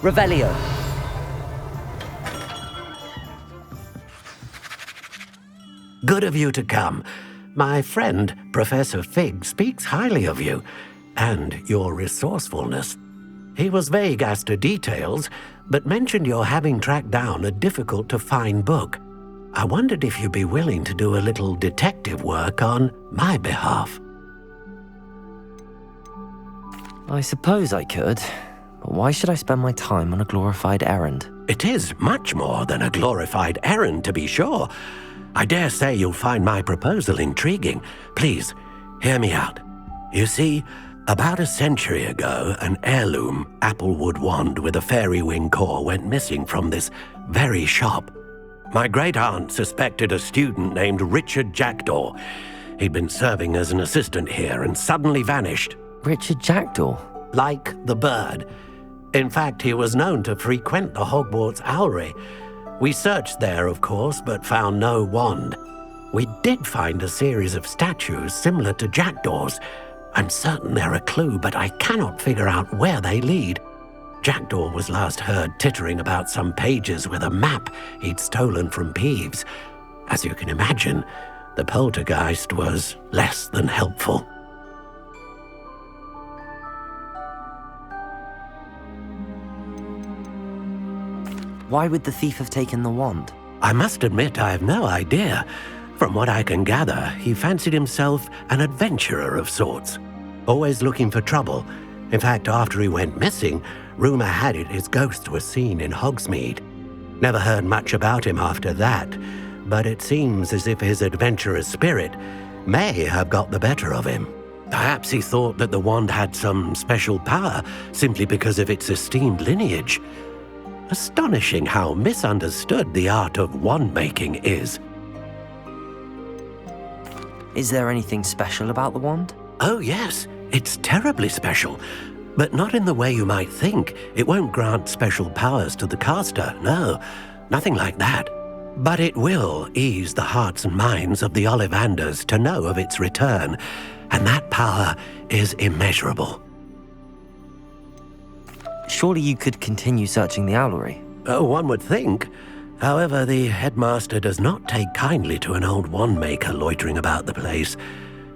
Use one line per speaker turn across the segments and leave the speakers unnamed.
Revelio.
Good of you to come. My friend, Professor Fig, speaks highly of you and your resourcefulness. He was vague as to details, but mentioned your having tracked down a difficult-to-find book. I wondered if you'd be willing to do a little detective work on my behalf.
I suppose I could, but why should I spend my time on a glorified errand?
It is much more than a glorified errand, to be sure. I dare say you'll find my proposal intriguing. Please, hear me out. You see, about a century ago, an heirloom applewood wand with a fairy wing core went missing from this very shop. My great-aunt suspected a student named Richard Jackdaw. He'd been serving as an assistant here and suddenly vanished.
Richard Jackdaw?
Like the bird. In fact, he was known to frequent the Hogwarts owlery. We searched there, of course, but found no wand. We did find a series of statues similar to Jackdaw's. I'm certain they're a clue, but I cannot figure out where they lead. Jackdaw was last heard tittering about some pages with a map he'd stolen from Peeves. As you can imagine, the poltergeist was less than helpful.
Why would the thief have taken the wand?
I must admit I have no idea. From what I can gather, he fancied himself an adventurer of sorts, always looking for trouble. In fact, after he went missing, rumor had it his ghost was seen in Hogsmeade. Never heard much about him after that, but it seems as if his adventurous spirit may have got the better of him. Perhaps he thought that the wand had some special power simply because of its esteemed lineage. Astonishing how misunderstood the art of wand-making is.
Is there anything special about the wand?
Oh yes, it's terribly special. But not in the way you might think. It won't grant special powers to the caster, no, nothing like that. But it will ease the hearts and minds of the Olivanders to know of its return, and that power is immeasurable.
Surely you could continue searching the owlery.
Oh, one would think. However, the headmaster does not take kindly to an old wand-maker loitering about the place.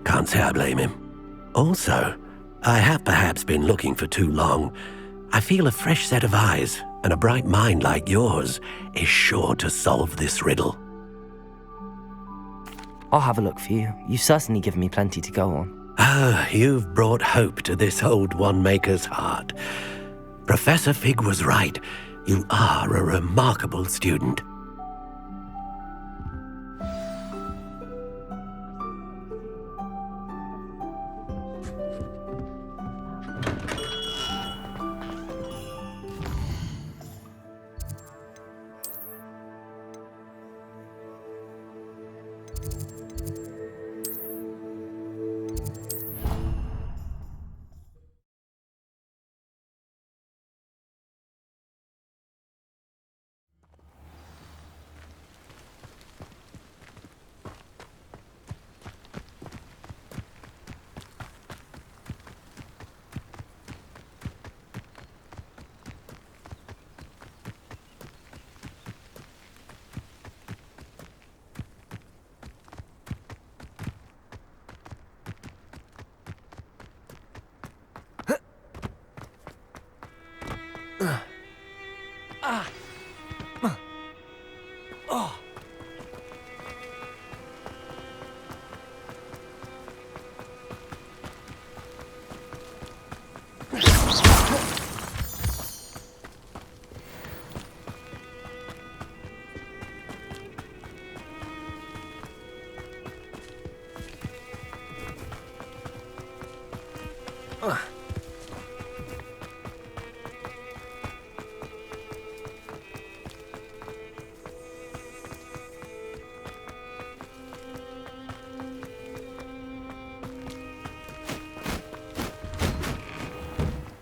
Can't say I blame him. Also, I have perhaps been looking for too long. I feel a fresh set of eyes and a bright mind like yours is sure to solve this riddle.
I'll have a look for you. You've certainly given me plenty to go on.
Ah, you've brought hope to this old wand-maker's heart. Professor Fig was right. You are a remarkable student.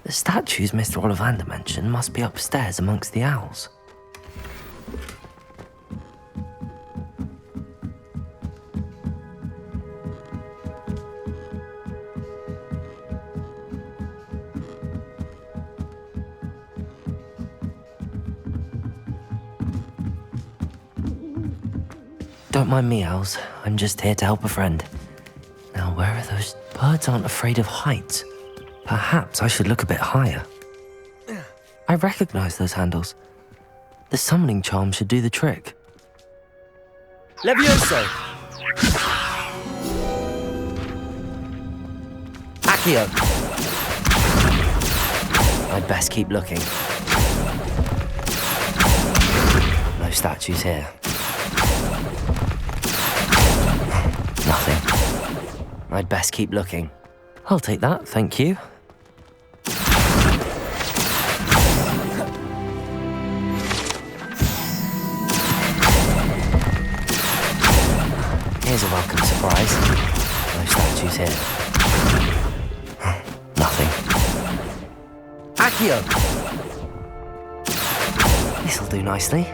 The statues Mr. Olivander mentioned must be upstairs amongst the owls. Don't mind me, Owls. I'm just here to help a friend. Now, where are those? Birds aren't afraid of heights. Perhaps I should look a bit higher. I recognize those handles. The summoning charm should do the trick.
Levioso!
Accio! I'd best keep looking. No statues here. Nothing. I'd best keep looking. I'll take that, thank you. Here's a welcome surprise. No statues here. Nothing. Accio! This'll do nicely.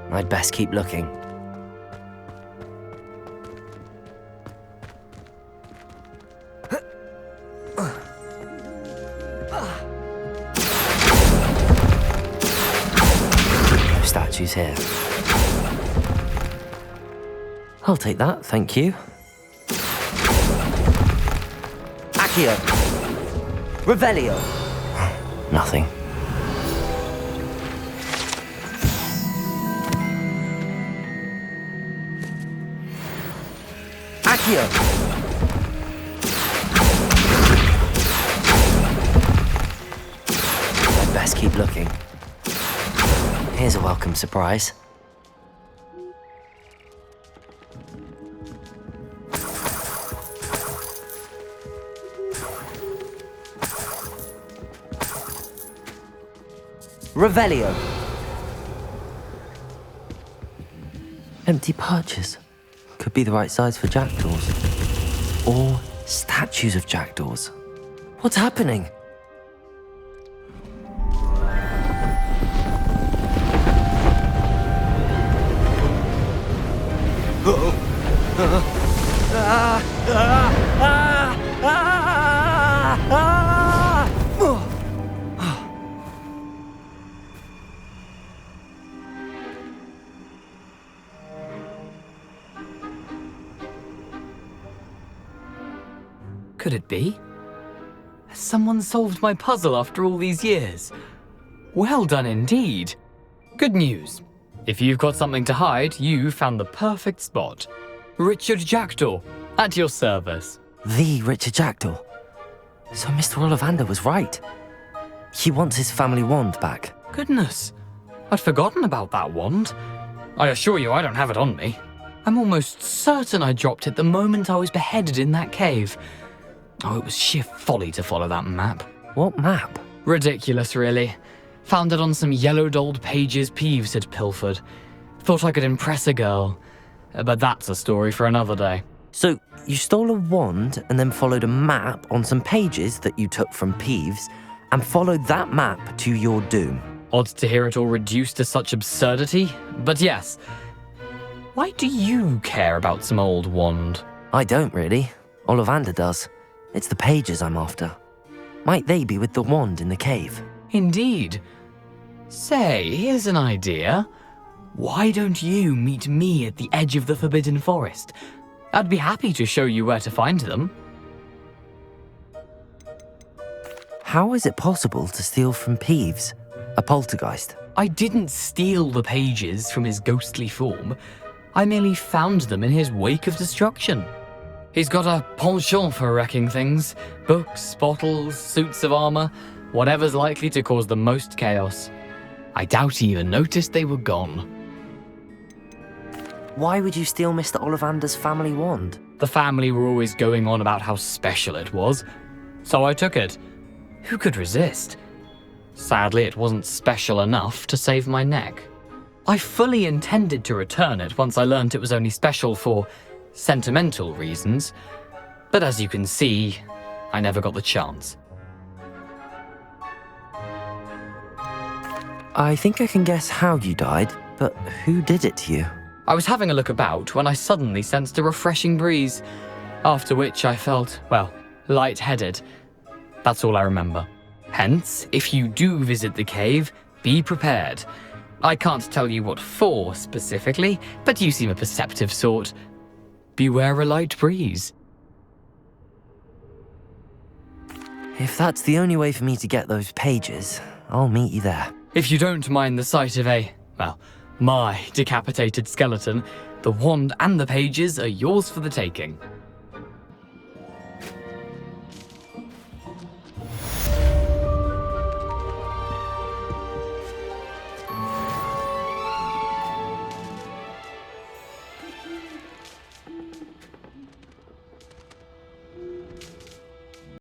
I'd best keep looking. No statues here. I'll take that, thank you. Accio! Revelio! Nothing. Accio! I'd best keep looking. Here's a welcome surprise. Revelio. Empty perches. Could be the right size for jackdaws. Or statues of jackdaws. What's happening?
Could it be? Has someone solved my puzzle after all these years? Well done indeed. Good news. If you've got something to hide, you found the perfect spot. Richard Jackdaw, at your service.
The Richard Jackdaw. So Mr. Olivander was right. He wants his family wand back.
Goodness, I'd forgotten about that wand. I assure you I don't have it on me. I'm almost certain I dropped it the moment I was beheaded in that cave. Oh, it was sheer folly to follow that map.
What map?
Ridiculous, really. Found it on some yellowed old pages Peeves had pilfered. Thought I could impress a girl. But that's a story for another day.
So you stole a wand and then followed a map on some pages that you took from Peeves and followed that map to your doom.
Odd to hear it all reduced to such absurdity, but yes. Why do you care about some old wand?
I don't really. Olivander does. It's the pages I'm after. Might they be with the wand in the cave?
Indeed. Say, here's an idea. Why don't you meet me at the edge of the Forbidden Forest? I'd be happy to show you where to find them.
How is it possible to steal from Peeves, a poltergeist?
I didn't steal the pages from his ghostly form. I merely found them in his wake of destruction. He's got a penchant for wrecking things. Books, bottles, suits of armor, whatever's likely to cause the most chaos. I doubt he even noticed they were gone.
Why would you steal Mr. Olivander's family wand?
The family were always going on about how special it was, so I took it. Who could resist? Sadly, it wasn't special enough to save my neck. I fully intended to return it once I learned it was only special for sentimental reasons, but as you can see, I never got the chance.
I think I can guess how you died, but who did it to you?
I was having a look about when I suddenly sensed a refreshing breeze, after which I felt, well, lightheaded. That's all I remember. Hence, if you do visit the cave, be prepared. I can't tell you what for specifically, but you seem a perceptive sort. Beware a light breeze.
If that's the only way for me to get those pages, I'll meet you there.
If you don't mind the sight of my decapitated skeleton, the wand and the pages are yours for the taking.